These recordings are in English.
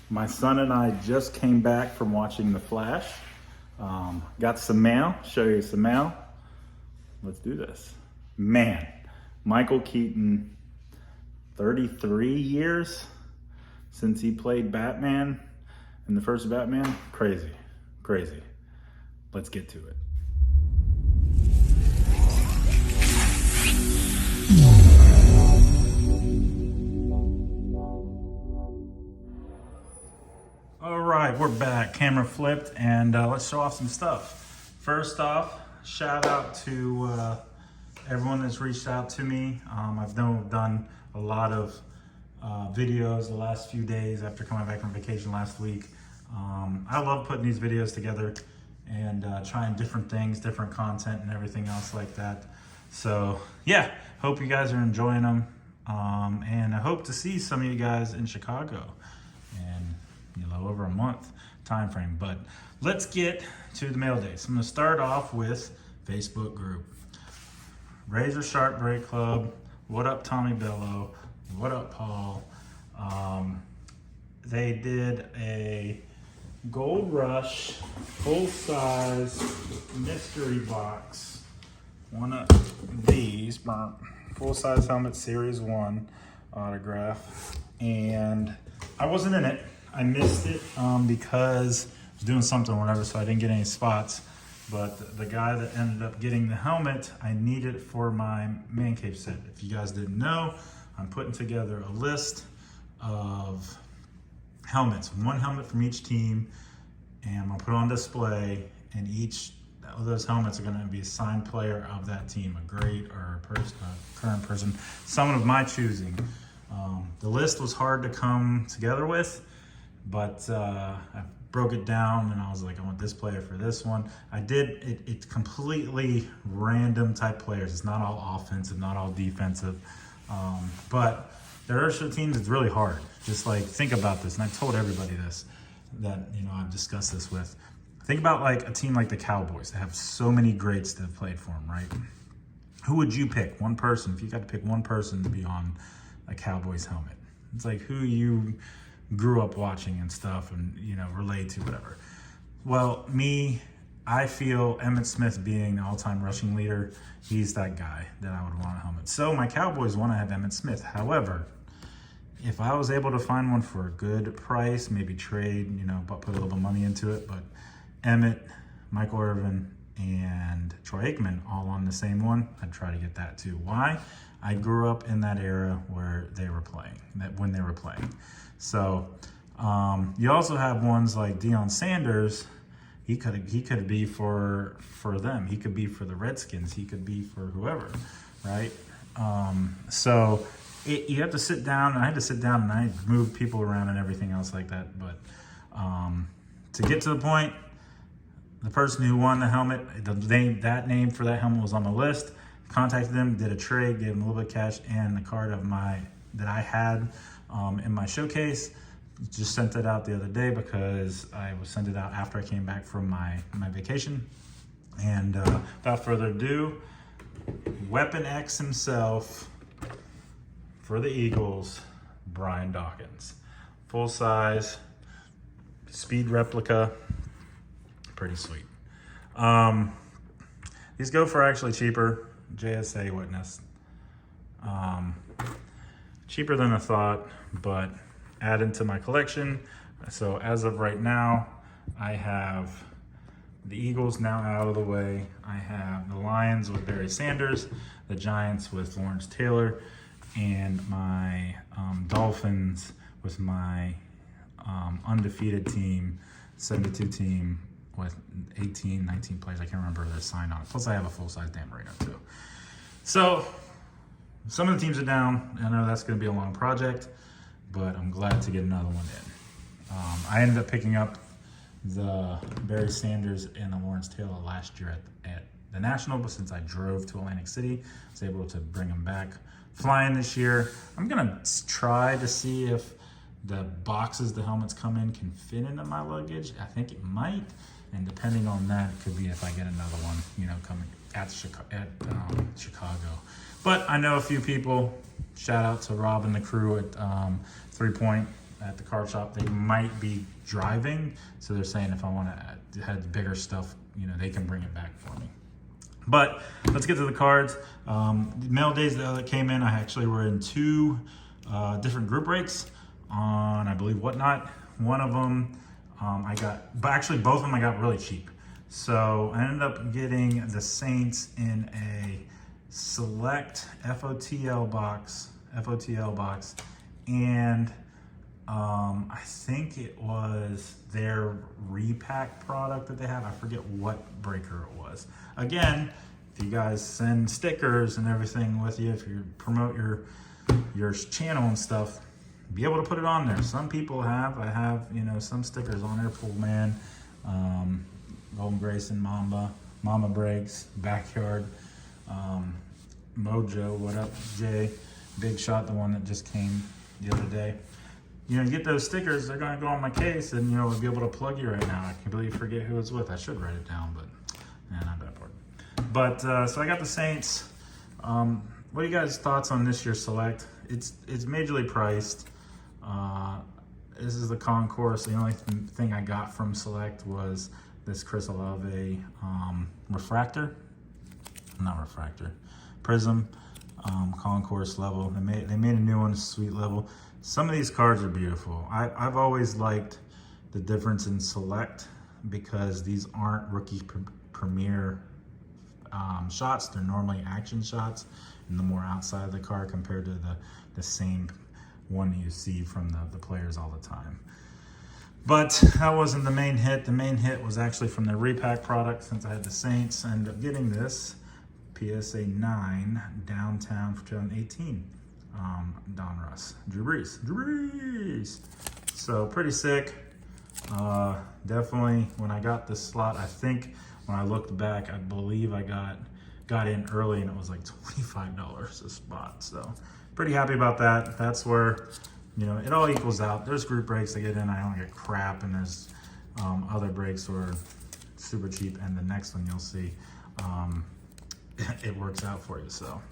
My son and I just came back from watching The Flash. Got some mail, show you some mail. Let's do this. Man, Michael Keaton, 33 years since he played Batman in the first Batman. Crazy, crazy. Let's get to it. All right, we're back, camera flipped, and let's show off some stuff. First off, shout out to everyone that's reached out to me. I've done a lot of videos the last few days after coming back from vacation last week. I love putting these videos together and trying different things, different content and everything else like that. So yeah, hope you guys are enjoying them. And I hope to see some of you guys in Chicago in over a month time frame. But let's get to the mail days. I'm going to start off with Facebook group. Razor Sharp Break Club. What up, Tommy Bello? What up, Paul? They did a Gold Rush full-size mystery box. One of these, full-size helmet series 1 autograph. And I wasn't in it. I missed it because I was doing something or whatever, so I didn't get any spots. But the guy that ended up getting the helmet, I needed it for my man cave set. If you guys didn't know, I'm putting together a list of helmets, one helmet from each team, and I'm gonna put it on display, and each of those helmets are gonna be a signed player of that team, a great or a current person, someone of my choosing. The list was hard to come together with, but I broke it down and I was like, I want this player for this one. I did, it's completely random type players. It's not all offensive, not all defensive. But there are certain teams it's really hard. Just like, think about this, and I told everybody this, that, I've discussed this with. Think about like a team like the Cowboys. They have so many greats that have played for them, right? Who would you pick? One person, if you got to pick one person to be on a Cowboys helmet. It's like who you grew up watching and stuff and, relate to, whatever. Well, I feel Emmitt Smith being the all-time rushing leader, he's that guy that I would want a helmet. So my Cowboys want to have Emmitt Smith. However, if I was able to find one for a good price, maybe trade, but put a little money into it, but Emmitt, Michael Irvin, and Troy Aikman all on the same one, I'd try to get that too. Why? I grew up in that era where they were playing, when they were playing. So you also have ones like Deion Sanders. He could be for them. He could be for the Redskins. He could be for whoever, right? So you have to sit down. And I had to sit down and I moved people around and everything else like that. But to get to the point, the person who won the helmet, that name for that helmet was on the list. Contacted them, did a trade, gave them a little bit of cash and the card of that I had in my showcase. Just sent it out the other day because I sent it out after I came back from my vacation. And without further ado, Weapon X himself for the Eagles, Brian Dawkins. Full size, speed replica, pretty sweet. These go for actually cheaper. JSA witness. Cheaper than I thought, but added to my collection. So as of right now, I have the Eagles now out of the way. I have the Lions with Barry Sanders, the Giants with Lawrence Taylor, and my Dolphins with my undefeated team, 72 team with 18, 19 players. I can't remember their sign on it. Plus I have a full-size Dan Marino too. So some of the teams are down. I know that's going to be a long project, but I'm glad to get another one in. I ended up picking up the Barry Sanders and the Lawrence Taylor last year at the National, but since I drove to Atlantic City, I was able to bring them back. Flying this year, I'm going to try to see if the boxes the helmets come in can fit into my luggage. I think it might, and depending on that, it could be if I get another one, coming at Chicago. But I know a few people. Shout out to Rob and the crew at 3 Point at the card shop. They might be driving, so they're saying if I want to have bigger stuff, you know, they can bring it back for me. But let's get to the cards. Maildays that came in, I actually were in 2 different group breaks on, I believe, Whatnot. One of them I got, but actually both of them I got really cheap. So I ended up getting the Saints in a select FOTL box, and I think it was their repack product that they have. I forget what breaker it was. Again, if you guys send stickers and everything with you, if you promote your channel and stuff, be able to put it on there. Some people have. I have, you know, some stickers on there. Pool Man, Golden Grayson, Mama Breaks, Backyard, Mojo, what up, Jay, Big Shot, the one that just came the other day. You know, you get those stickers, they're gonna go on my case, and you know, I'll be able to plug you right now. I completely forget who it's with. I should write it down, but not that part. But so I got the Saints. What are you guys' thoughts on this year's select? It's majorly priced. This is the concourse. The only thing I got from select was this Chris Olave prism concourse level. They made a new one, sweet level. Some of these cards are beautiful. I've always liked the difference in select because these aren't rookie premier shots. They're normally action shots and the more outside of the card compared to the same one you see from the players all the time. But that wasn't the main hit. The main hit was actually from the repack product. Since I had the Saints, I ended up getting this PSA 9 downtown for 2018. Don Russ, Drew Brees. So pretty sick. Definitely when I got this slot, I think when I looked back, I believe I got in early and it was like $25 a spot. So pretty happy about that. That's where, you know, it all equals out. There's group breaks I get in, I don't get crap, and there's other breaks where super cheap, and the next one you'll see it works out for you. So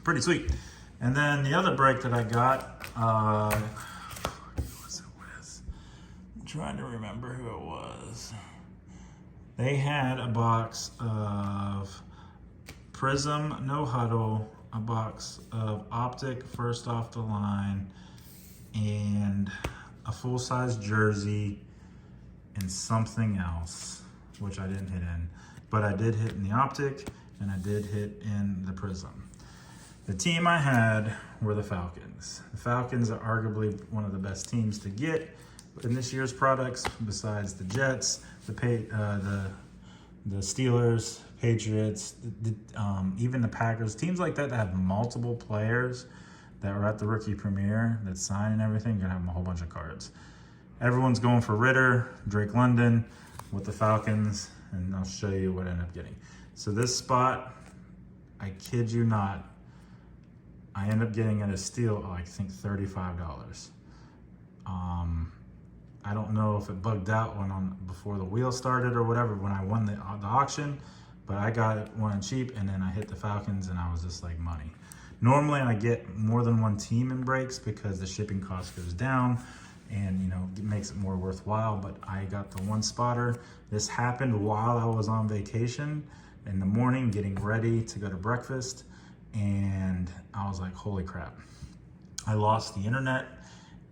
pretty sweet. And then the other break that I got, who was it with? I'm trying to remember who it was. They had a box of Prism No Huddle, a box of Optic First Off the Line, and a full-size jersey, and something else, which I didn't hit in. But I did hit in the Optic, and I did hit in the Prism. The team I had were the Falcons. The Falcons are arguably one of the best teams to get in this year's products, besides the Jets, the Steelers, Patriots, even the Packers. Teams like that have multiple players that are at the rookie premiere that sign and everything. You're gonna have a whole bunch of cards. Everyone's going for Ritter, Drake London with the Falcons, and I'll show you what I ended up getting. So this spot, I kid you not, I end up getting at a steal, I think $35. I don't know if it bugged out before the wheel started or whatever when I won the auction, but I got it one cheap, and then I hit the Falcons, and I was just like money. Normally I get more than one team in breaks because the shipping cost goes down, and you know, it makes it more worthwhile. But I got the one spotter. This happened while I was on vacation in the morning, getting ready to go to breakfast, and I was like, holy crap. I lost the internet,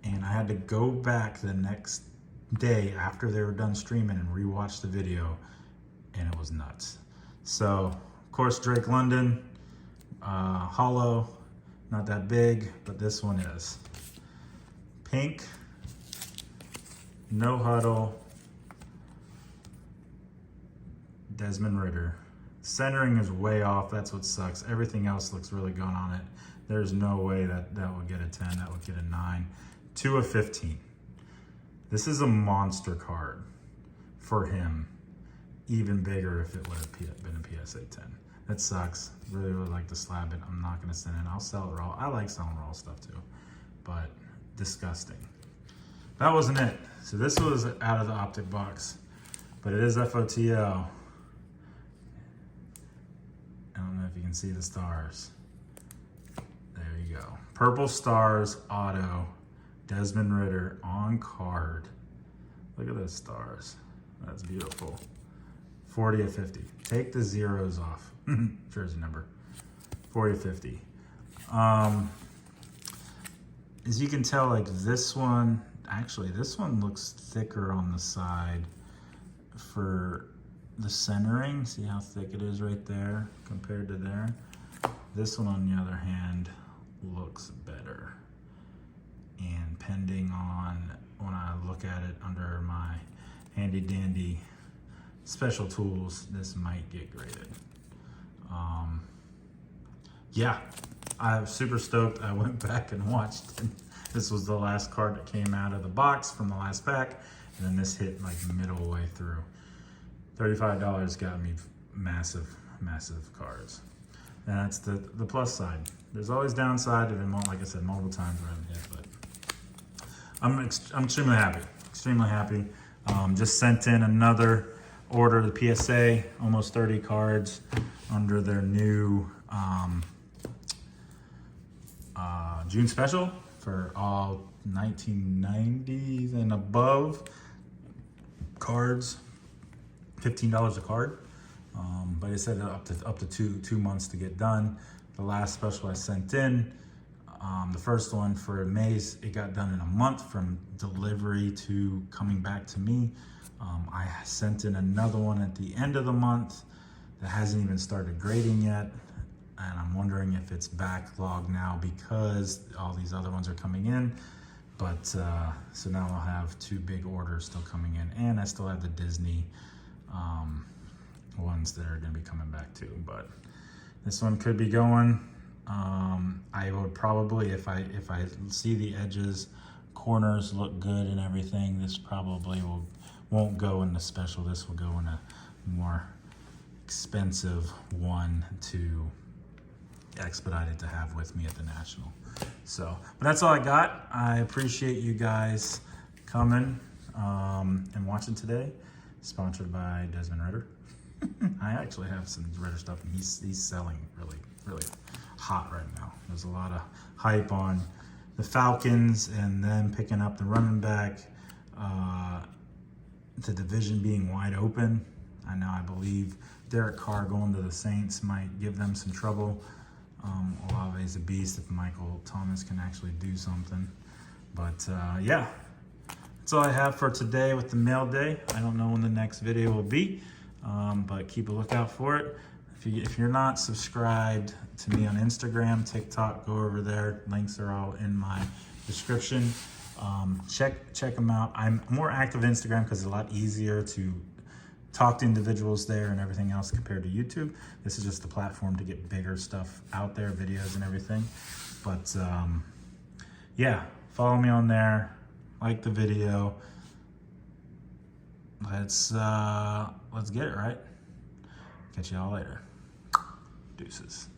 and I had to go back the next day after they were done streaming and rewatch the video, and it was nuts. So, of course, Drake London, hollow, not that big, but this one is. Pink, no huddle, Desmond Ritter. Centering is way off, that's what sucks. Everything else looks really good on it. There's no way that would get a 10, that would get a 9. 2 of 15. This is a monster card for him. Even bigger if it would have been a PSA 10. That sucks. Really would like to slab it. I'm not gonna send it. I'll sell it raw. I like selling raw stuff too, but disgusting. That wasn't it. So this was out of the Optic box, but it is FOTL. I don't know if you can see the stars. There you go. Purple Stars Auto Desmond Ritter on card. Look at those stars. That's beautiful. 40 of 50. Take the zeros off. Jersey number. 40 of 50. As you can tell, like this one, actually this one looks thicker on the side for the centering. See how thick it is right there compared to there? This one, on the other hand, looks better. And pending on when I look at it under my handy dandy special tools, this might get graded. Yeah, I'm super stoked. I went back and watched, and this was the last card that came out of the box from the last pack, and then this hit like middle way through. $35 got me massive cards. And that's the plus side. There's always downside, and like I said, multiple times where I haven't hit, but I'm extremely happy. Just sent in another order, the PSA, almost 30 cards under their new June special for all 1990s and above cards, $15 a card. But it said up to two months to get done. The last special I sent in, the first one for May's, it got done in a month from delivery to coming back to me. I sent in another one at the end of the month that hasn't even started grading yet. And I'm wondering if it's backlogged now because all these other ones are coming in. But so now I'll have two big orders still coming in, and I still have the Disney ones that are going to be coming back too. But this one could be going. I would probably, if I see the edges, corners look good and everything, this probably won't go in the special. This will go in a more expensive one to expedited to have with me at the National. So, but that's all I got. I appreciate you guys coming and watching today. Sponsored by Desmond Ritter. I actually have some Ritter stuff, and he's selling really hot right now. There's a lot of hype on the Falcons and then picking up the running back, the division being wide open. I believe Derek Carr going to the Saints might give them some trouble. Olave's a beast if Michael Thomas can actually do something. But yeah, that's all I have for today with the mail day. I don't know when the next video will be, but keep a lookout for it. If you're not subscribed to me on Instagram, TikTok, go over there. Links are all in my description. Check them out. I'm more active on Instagram because it's a lot easier to talk to individuals there and everything else compared to YouTube. This is just the platform to get bigger stuff out there, videos and everything. But yeah, follow me on there, like the video. Let's get it right. Catch y'all later. Deuces.